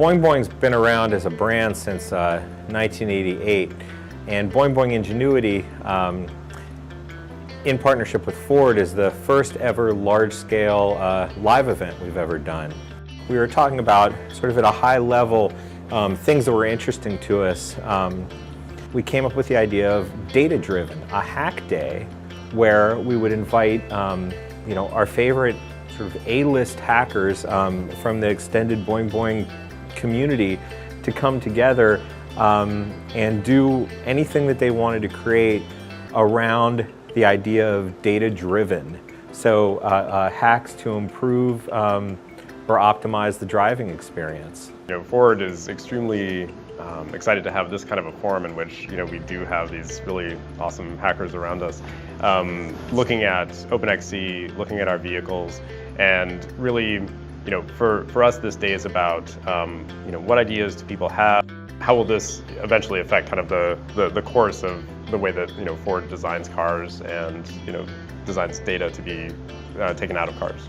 Boing's been around as a brand since 1988, and Boing Ingenuity, in partnership with Ford, is the first ever large-scale live event we've ever done. We were talking about, sort of at a high level, things that were interesting to us. We came up with the idea of data-driven, a hack day, where we would invite our favorite sort of A-list hackers from the extended Boing community to come together and do anything that they wanted to create around the idea of data-driven. So hacks to improve or optimize the driving experience. Ford is extremely excited to have this kind of a forum in which we do have these really awesome hackers around us, looking at OpenXC, looking at our vehicles, and really, for us, this day is about what ideas do people have? How will this eventually affect kind of the course of the way that Ford designs cars and designs data to be taken out of cars?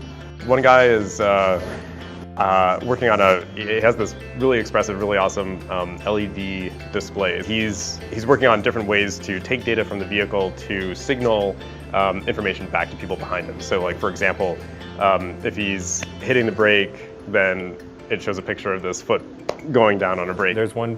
One guy is working on it has this really expressive, really awesome LED display. He's working on different ways to take data from the vehicle to signal information back to people behind him. So, like, for example, if he's hitting the brake, then it shows a picture of this foot going down on a brake. There's one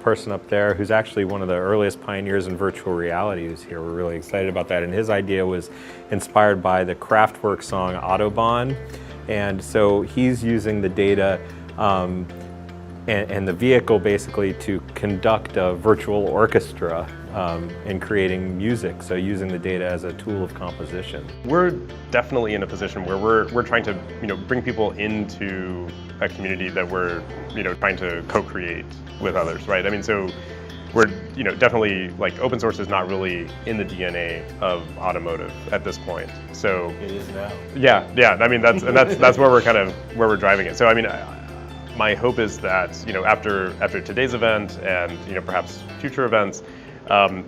person up there who's actually one of the earliest pioneers in virtual reality who's here. We're really excited about that, and his idea was inspired by the Kraftwerk song Autobahn. And so he's using the data and the vehicle basically to conduct a virtual orchestra in creating music, so using the data as a tool of composition. We're definitely in a position where we're trying to bring people into a community that we're trying to co-create with others, right? I mean, so we're definitely, like, open source is not really in the DNA of automotive at this point. So it is now. Yeah. I mean, that's where we're driving it. So I mean, my hope is that after today's event and perhaps future events,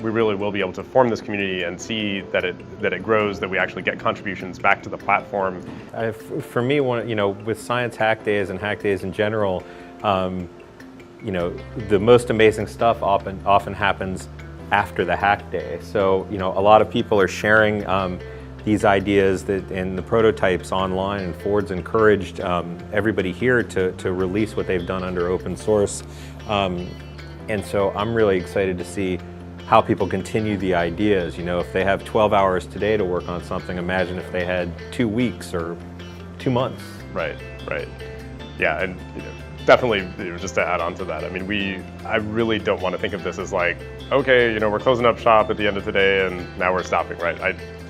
we really will be able to form this community and see that it grows, that we actually get contributions back to the platform. For me, with Science Hack Days and Hack Days in general, the most amazing stuff often happens after the hack day. So, a lot of people are sharing these ideas and the prototypes online, and Ford's encouraged everybody here to release what they've done under open source. And so I'm really excited to see how people continue the ideas. If they have 12 hours today to work on something, imagine if they had 2 weeks or 2 months. Right. Yeah, and definitely, just to add on to that, I mean, I really don't want to think of this as like, okay, we're closing up shop at the end of today and now we're stopping, right?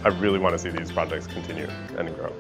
I really want to see these projects continue and grow.